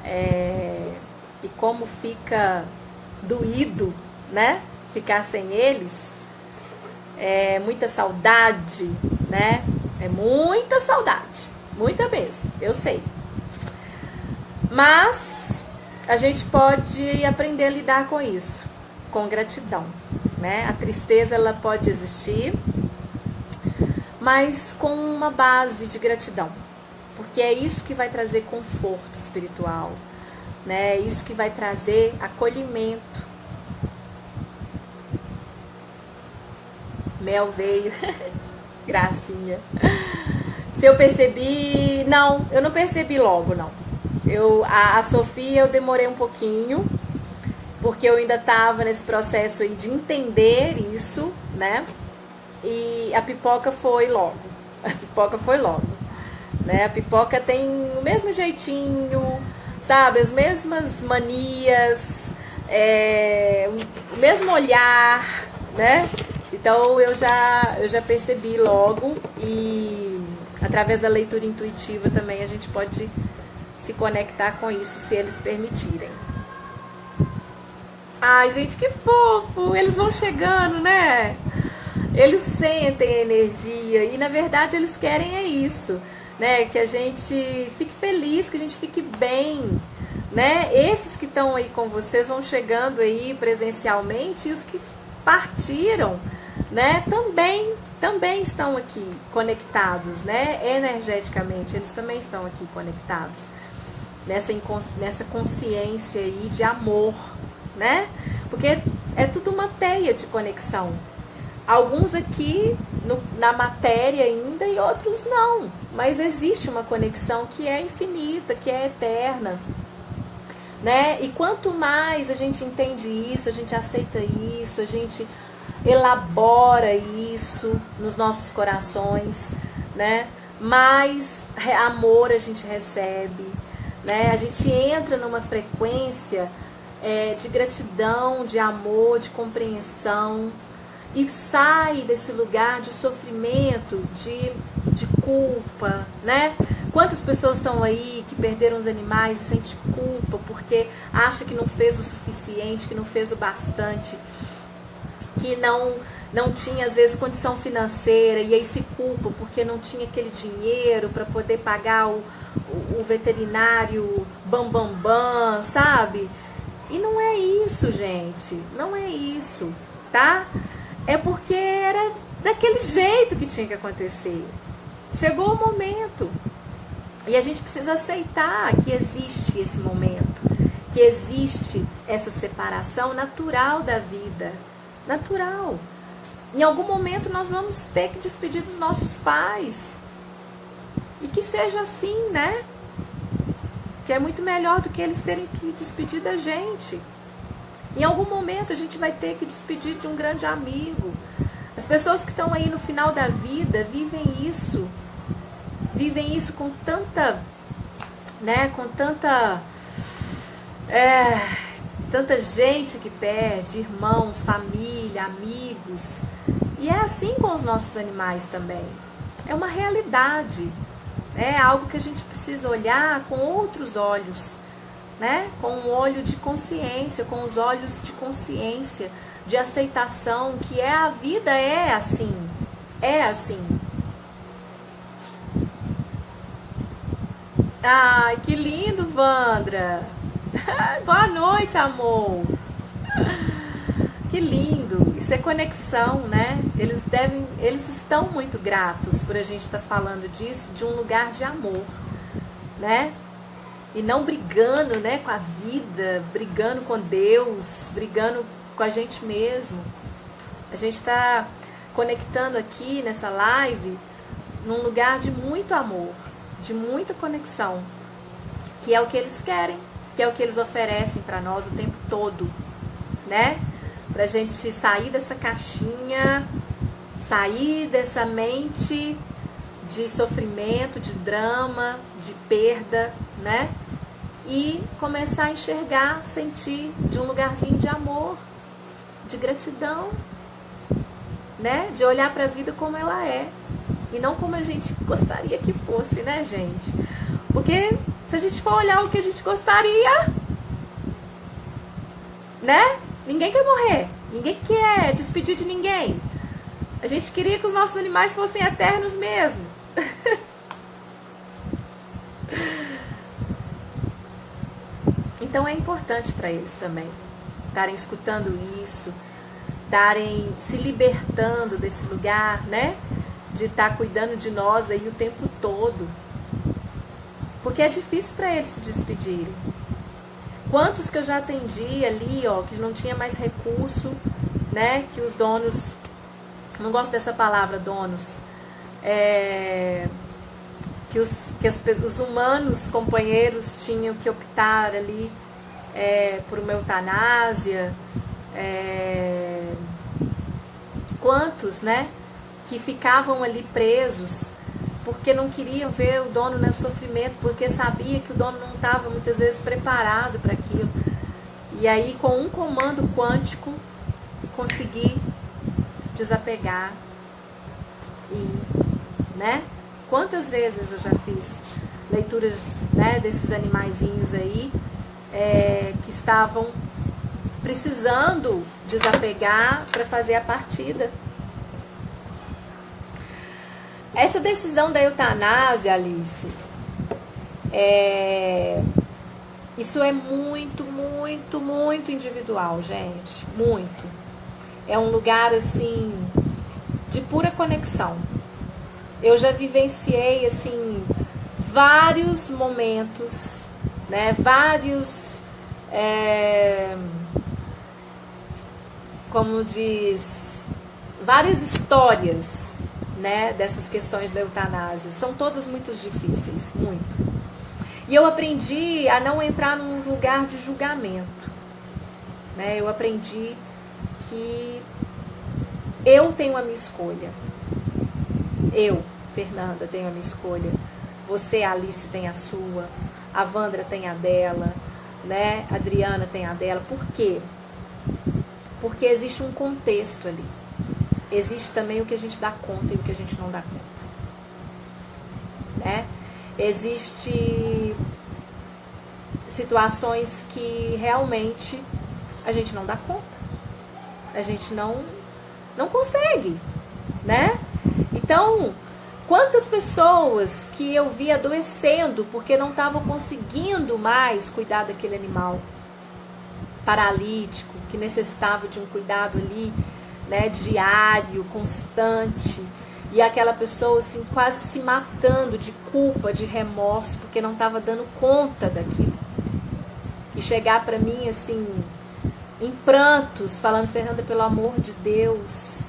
e como fica doído, né? Ficar sem eles. É muita saudade, né? É muita saudade, muita mesmo, eu sei. Mas a gente pode aprender a lidar com isso, com gratidão, né? A tristeza, ela pode existir, mas com uma base de gratidão, porque é isso que vai trazer conforto espiritual, né? Isso que vai trazer acolhimento. Mel veio, gracinha. Se eu percebi, não, eu não percebi logo, não. A Sofia eu demorei um pouquinho, porque eu ainda estava nesse processo aí de entender isso, né? E a Pipoca foi logo. A Pipoca foi logo, né? A Pipoca tem o mesmo jeitinho, sabe? As mesmas manias, o mesmo olhar, né? Então eu já percebi logo, e através da leitura intuitiva também a gente pode se conectar com isso, se eles permitirem. Ai, gente, que fofo! Eles vão chegando, né? Eles sentem a energia e, na verdade, eles querem isso, né? Que a gente fique feliz, que a gente fique bem, né? Esses que estão aí com vocês vão chegando aí presencialmente, e os que partiram, né? Também estão aqui conectados, né? Energeticamente, eles também estão aqui conectados nessa consciência aí de amor, né? Porque é tudo uma teia de conexão. Alguns aqui na matéria ainda e outros não. Mas existe uma conexão que é infinita, que é eterna, né? E quanto mais a gente entende isso, a gente aceita isso, a gente elabora isso nos nossos corações, né? Mais amor a gente recebe, né? A gente entra numa frequência de gratidão, de amor, de compreensão, e sai desse lugar de sofrimento, de culpa, né? Quantas pessoas estão aí que perderam os animais e sentem culpa porque acha que não fez o suficiente, que não fez o bastante, que não tinha às vezes condição financeira, e aí se culpa porque não tinha aquele dinheiro para poder pagar o veterinário bam, sabe? E não é isso, gente, não é isso, tá? É porque era daquele jeito que tinha que acontecer. Chegou o momento. E a gente precisa aceitar que existe esse momento, que existe essa separação natural da vida. Natural. Em algum momento nós vamos ter que despedir dos nossos pais. E que seja assim, né? Que é muito melhor do que eles terem que despedir da gente. Em algum momento a gente vai ter que despedir de um grande amigo. As pessoas que estão aí no final da vida vivem isso com tanta, né, com tanta gente que perde, irmãos, família, amigos. E é assim com os nossos animais também. É uma realidade, é algo que a gente precisa olhar com outros olhos, né? Com um olho de consciência, com os olhos de consciência, de aceitação, que a vida é assim, é assim. Ai, que lindo, Wandra! Boa noite, amor! Que lindo! Isso é conexão, né? Eles estão muito gratos por a gente estar falando disso, de um lugar de amor, né? E não brigando, né, com a vida, brigando com Deus, brigando com a gente mesmo. A gente está conectando aqui nessa live num lugar de muito amor, de muita conexão, que é o que eles querem, que é o que eles oferecem para nós o tempo todo, né? Pra gente sair dessa caixinha, sair dessa mente de sofrimento, de drama, de perda, né? E começar a enxergar, sentir de um lugarzinho de amor, de gratidão, né? De olhar para a vida como ela é e não como a gente gostaria que fosse, né, gente? Porque se a gente for olhar o que a gente gostaria, né? Ninguém quer morrer, ninguém quer despedir de ninguém. A gente queria que os nossos animais fossem eternos mesmo. Então é importante para eles também estarem escutando isso, estarem se libertando desse lugar, né? De estar cuidando de nós aí o tempo todo. Porque é difícil para eles se despedirem. Quantos que eu já atendi ali, ó, que não tinha mais recurso, né? Que os donos, não gosto dessa palavra, donos, que os humanos companheiros tinham que optar ali por uma eutanásia. Quantos, né? Que ficavam ali presos porque não queriam ver o dono no sofrimento, porque sabia que o dono não estava muitas vezes preparado para aquilo. E aí, com um comando quântico, conseguir desapegar. E, né? Quantas vezes eu já fiz leituras, né, desses animaizinhos aí que estavam precisando desapegar para fazer a partida. Essa decisão da eutanásia, Alice, isso é muito, muito, muito individual, gente. Muito. É um lugar, assim, de pura conexão. Eu já vivenciei, assim, vários momentos, né? Vários, como diz, várias histórias, né, dessas questões da eutanásia. São todas muito difíceis, muito. E eu aprendi a não entrar num lugar de julgamento, né? Eu aprendi que eu tenho a minha escolha. Eu, Fernanda, tenho a minha escolha. Você, Alice, tem a sua. A Wandra tem a dela, né? A Adriana tem a dela. Por quê? Porque existe um contexto ali. Existe também o que a gente dá conta e o que a gente não dá conta, né? Existe situações que realmente a gente não dá conta. A gente não consegue, né? Então, quantas pessoas que eu vi adoecendo porque não estavam conseguindo mais cuidar daquele animal paralítico, que necessitava de um cuidado ali, né, diário, constante, e aquela pessoa assim quase se matando de culpa, de remorso, porque não estava dando conta daquilo. E chegar para mim assim em prantos, falando: Fernanda, pelo amor de Deus,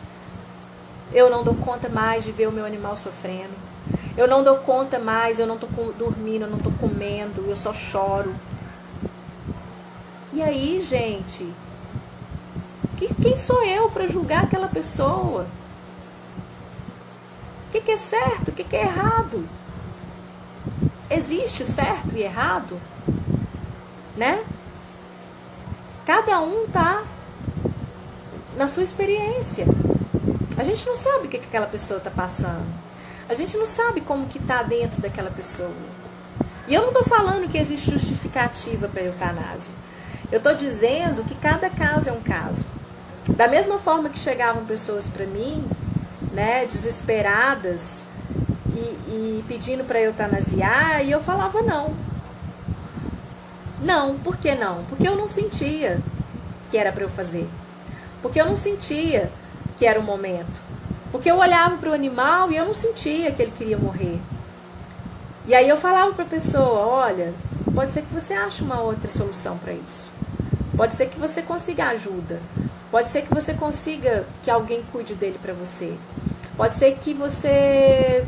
eu não dou conta mais de ver o meu animal sofrendo. Eu não dou conta mais, eu não estou dormindo, eu não estou comendo, eu só choro. E aí, gente, quem sou eu para julgar aquela pessoa? O que é certo? O que é errado? Existe certo e errado? Né? Cada um tá na sua experiência. A gente não sabe o que aquela pessoa tá passando. A gente não sabe como que tá dentro daquela pessoa. E eu não tô falando que existe justificativa para a eutanásia. Eu tô dizendo que cada caso é um caso. Da mesma forma que chegavam pessoas para mim, né, desesperadas e pedindo para eutanasiar, e eu falava não. Não, por que não? Porque eu não sentia que era para eu fazer. Porque eu não sentia que era o momento. Porque eu olhava para o animal e eu não sentia que ele queria morrer. E aí eu falava para a pessoa: olha, pode ser que você ache uma outra solução para isso. Pode ser que você consiga ajuda. Pode ser que você consiga que alguém cuide dele para você. Pode ser que você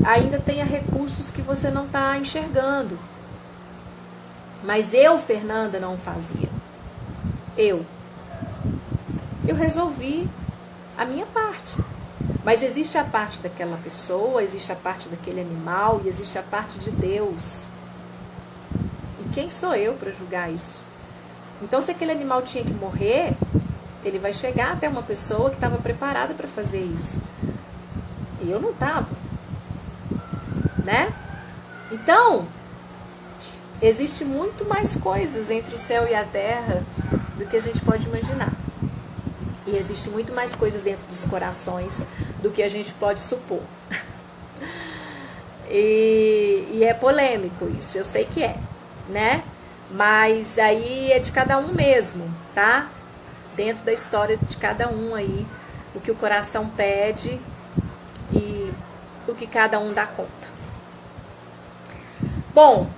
ainda tenha recursos que você não está enxergando. Mas eu, Fernanda, não fazia. Eu resolvi a minha parte. Mas existe a parte daquela pessoa, existe a parte daquele animal e existe a parte de Deus. E quem sou eu para julgar isso? Então, se aquele animal tinha que morrer, ele vai chegar até uma pessoa que estava preparada para fazer isso. E eu não estava. Né? Então, existe muito mais coisas entre o céu e a terra do que a gente pode imaginar. E existe muito mais coisas dentro dos corações do que a gente pode supor. E é polêmico isso, eu sei que é, né? Mas aí é de cada um mesmo, tá? Dentro da história de cada um aí, o que o coração pede e o que cada um dá conta. Bom,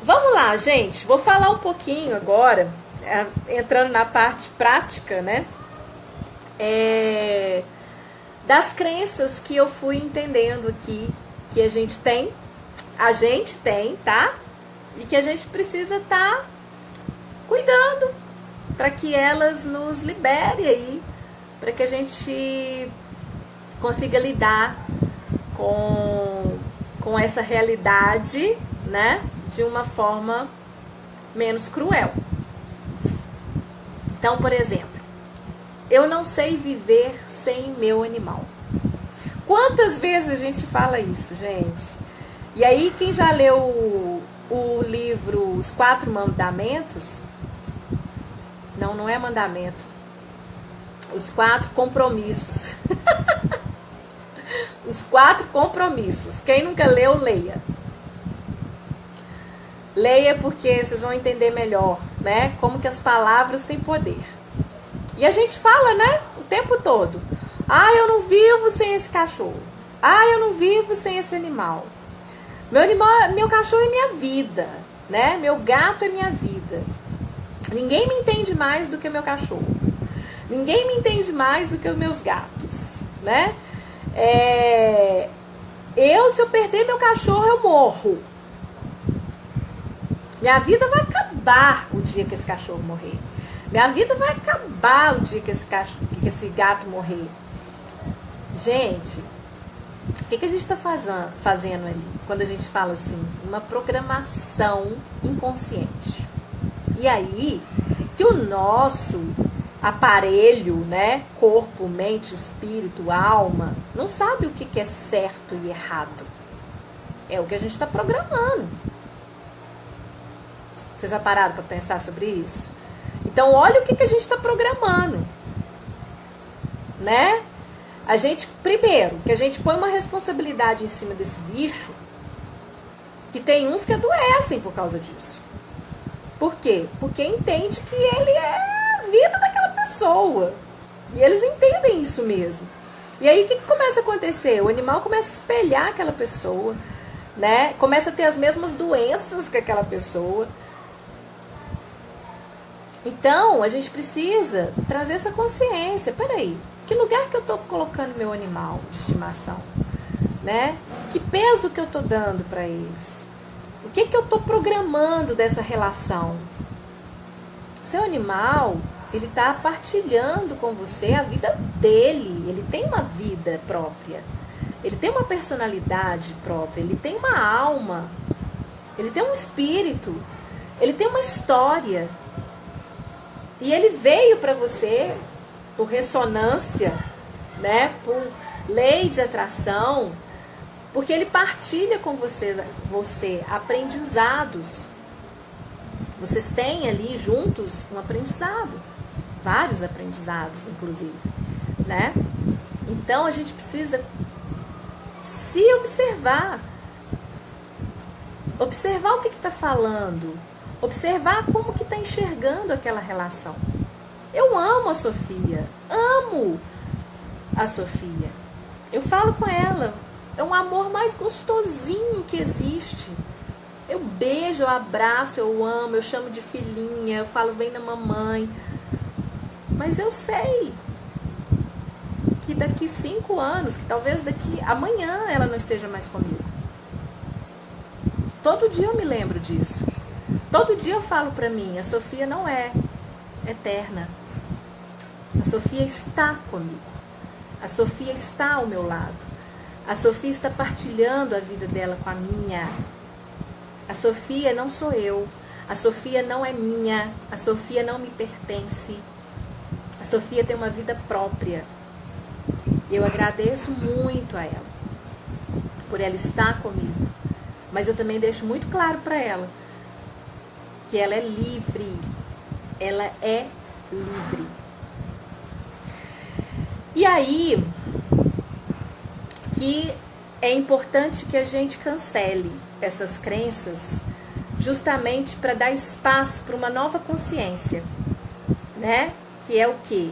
Vamos lá, gente. Vou falar um pouquinho agora, entrando na parte prática, né? Das crenças que eu fui entendendo aqui, que a gente tem, tá? E que a gente precisa estar cuidando para que elas nos liberem aí, para que a gente consiga lidar com essa realidade, né, de uma forma menos cruel. Então, por exemplo, eu não sei viver sem meu animal. Quantas vezes a gente fala isso, gente? E aí, quem já leu o livro Os 4 Mandamentos, não é mandamento, Os 4 Compromissos. Os 4 compromissos. Quem nunca leu, leia. Leia porque vocês vão entender melhor, né? Como que as palavras têm poder. E a gente fala, né? O tempo todo. Ah, eu não vivo sem esse cachorro. Ah, eu não vivo sem esse animal. Meu cachorro é minha vida, né? Meu gato é minha vida. Ninguém me entende mais do que o meu cachorro. Ninguém me entende mais do que os meus gatos, né? Se eu perder meu cachorro, eu morro. Minha vida vai acabar o dia que esse cachorro morrer. Minha vida vai acabar o dia que esse gato morrer. Gente, o que a gente está fazendo ali? Quando a gente fala assim, uma programação inconsciente. E aí, que o nosso aparelho, né, corpo, mente, espírito, alma, não sabe o que é certo e errado. É o que a gente está programando. Vocês já pararam para pensar sobre isso? Então, olha o que a gente está programando, né? Primeiro, que a gente põe uma responsabilidade em cima desse bicho, que tem uns que adoecem por causa disso. Por quê? Porque entende que ele é a vida daquela pessoa. E eles entendem isso mesmo. E aí, o que começa a acontecer? O animal começa a espelhar aquela pessoa, né? Começa a ter as mesmas doenças que aquela pessoa. Então, a gente precisa trazer essa consciência. Peraí, que lugar que eu estou colocando meu animal de estimação? Né? Que peso que eu estou dando para eles? O que eu estou programando dessa relação? Seu animal, ele está partilhando com você a vida dele. Ele tem uma vida própria. Ele tem uma personalidade própria. Ele tem uma alma. Ele tem um espírito. Ele tem uma história. E ele veio para você por ressonância, né? Por lei de atração, porque ele partilha com você aprendizados. Vocês têm ali juntos um aprendizado, vários aprendizados, inclusive, né? Então a gente precisa se observar o que está falando. Observar como que está enxergando aquela relação. Eu amo a Sofia. Amo a Sofia. Eu falo com ela. É um amor mais gostosinho que existe. Eu beijo, eu abraço, eu amo, eu chamo de filhinha, eu falo, vem na mamãe. Mas eu sei que daqui 5 anos, que talvez daqui amanhã ela não esteja mais comigo. Todo dia eu me lembro disso. Todo dia eu falo para mim, a Sofia não é eterna. A Sofia está comigo. A Sofia está ao meu lado. A Sofia está partilhando a vida dela com a minha. A Sofia não sou eu. A Sofia não é minha. A Sofia não me pertence. A Sofia tem uma vida própria. Eu agradeço muito a ela por ela estar comigo. Mas eu também deixo muito claro para ela que ela é livre. Ela é livre. E aí que é importante que a gente cancele essas crenças justamente para dar espaço para uma nova consciência, né? Que é o quê?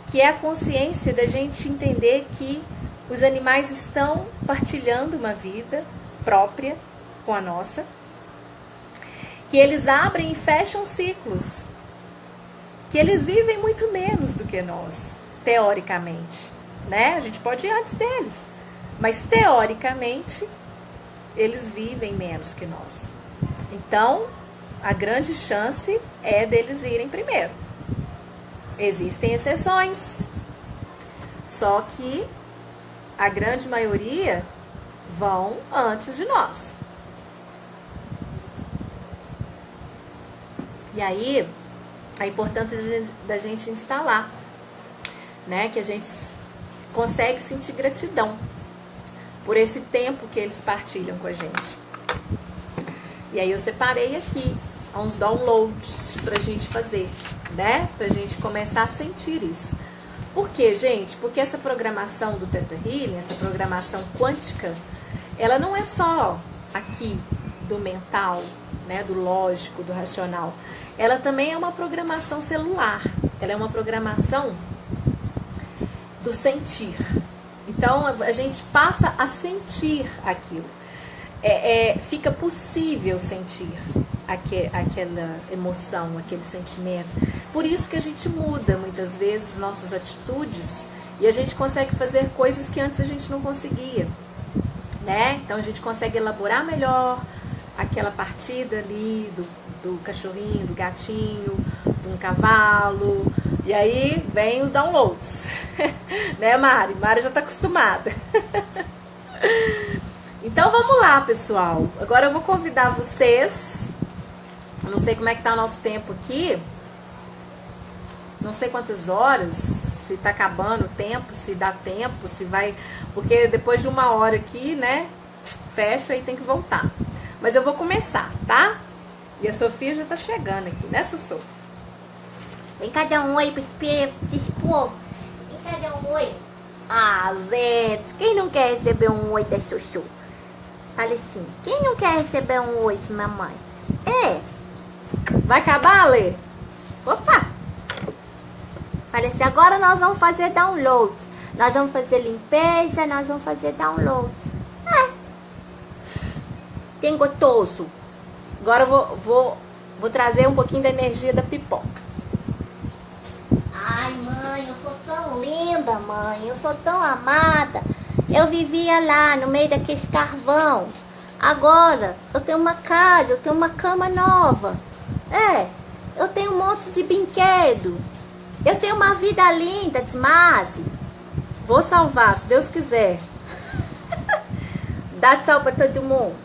Que é a consciência da gente entender que os animais estão partilhando uma vida própria com a nossa que eles abrem e fecham ciclos, que eles vivem muito menos do que nós, teoricamente, né? A gente pode ir antes deles, mas teoricamente eles vivem menos que nós. Então, a grande chance é deles irem primeiro. Existem exceções, só que a grande maioria vão antes de nós. E aí, a importância da gente instalar, né? Que a gente consegue sentir gratidão por esse tempo que eles partilham com a gente. E aí eu separei aqui uns downloads pra gente fazer, né? Pra gente começar a sentir isso. Por quê, gente? Porque essa programação do Theta Healing, essa programação quântica, ela não é só aqui do mental, né? Do lógico, do racional. Ela também é uma programação celular. Ela é uma programação do sentir. Então, a gente passa a sentir aquilo. Fica possível sentir aquela emoção, aquele sentimento. Por isso que a gente muda, muitas vezes, nossas atitudes e a gente consegue fazer coisas que antes a gente não conseguia, né? Então, a gente consegue elaborar melhor aquela partida ali do cachorrinho, do gatinho, de um cavalo. E aí vem os downloads. Né, Mari? Mari já tá acostumada. Então vamos lá, pessoal. Agora eu vou convidar vocês. Eu não sei como é que tá o nosso tempo aqui. Não sei quantas horas. Se tá acabando o tempo, se dá tempo, se vai... Porque depois de 1 hora aqui, né? Fecha e tem que voltar. Mas eu vou começar, tá? E a Sofia já tá chegando aqui, né, Sussu? Vem cá dar um oi pra esse povo. Vem cá dar um oi. Ah, Zé, Quem não quer receber um oi da Chuchu? Fala assim. Quem não quer receber um oi de mamãe? vai acabar, Lê? Opa! Fala assim, agora nós vamos fazer download. Nós vamos fazer limpeza, nós vamos fazer download. Tem gostoso. Agora eu vou trazer um pouquinho da energia da pipoca. Ai, mãe, eu sou tão linda, mãe. Eu sou tão amada. Eu vivia lá no meio daqueles carvão. Agora, eu tenho uma casa, eu tenho uma cama nova. Eu tenho um monte de brinquedo. Eu tenho uma vida linda, desmase. Vou salvar, se Deus quiser. Dá tchau pra todo mundo.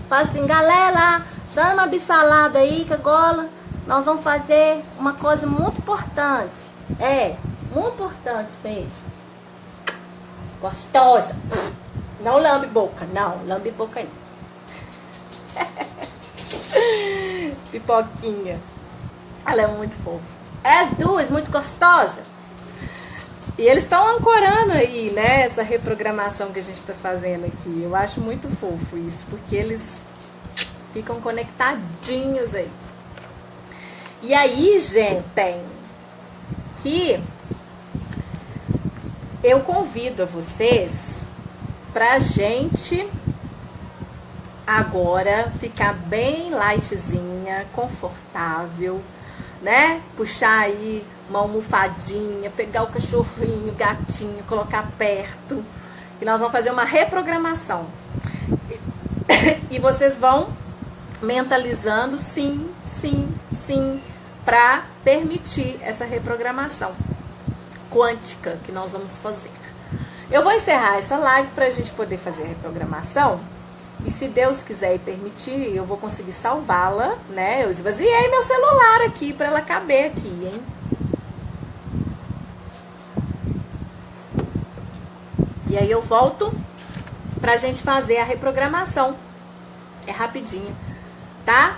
Fala assim, galera, dá uma bissalada aí que agora nós vamos fazer uma coisa muito importante. Muito importante mesmo. Gostosa. Não lambe boca, não. Lambe boca não. Pipoquinha. Ela é muito fofa. As duas, muito gostosa. E eles estão ancorando aí, né? Essa reprogramação que a gente está fazendo aqui. Eu acho muito fofo isso, porque eles ficam conectadinhos aí. E aí, gente, que eu convido a vocês pra gente agora ficar bem lightzinha, confortável, né? Puxar aí uma almofadinha, pegar o cachorrinho, o gatinho, colocar perto, que nós vamos fazer uma reprogramação. E vocês vão mentalizando sim, sim, sim, para permitir essa reprogramação quântica que nós vamos fazer. Eu vou encerrar essa live para a gente poder fazer a reprogramação. E se Deus quiser e permitir, eu vou conseguir salvá-la, né? Eu esvaziei meu celular aqui para ela caber aqui, hein? E aí eu volto pra gente fazer a reprogramação. É rapidinho, tá?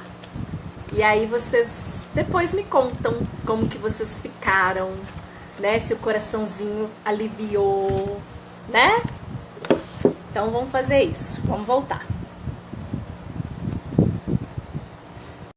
E aí vocês depois me contam como que vocês ficaram, né? Se o coraçãozinho aliviou, né? Então vamos fazer isso. Vamos voltar.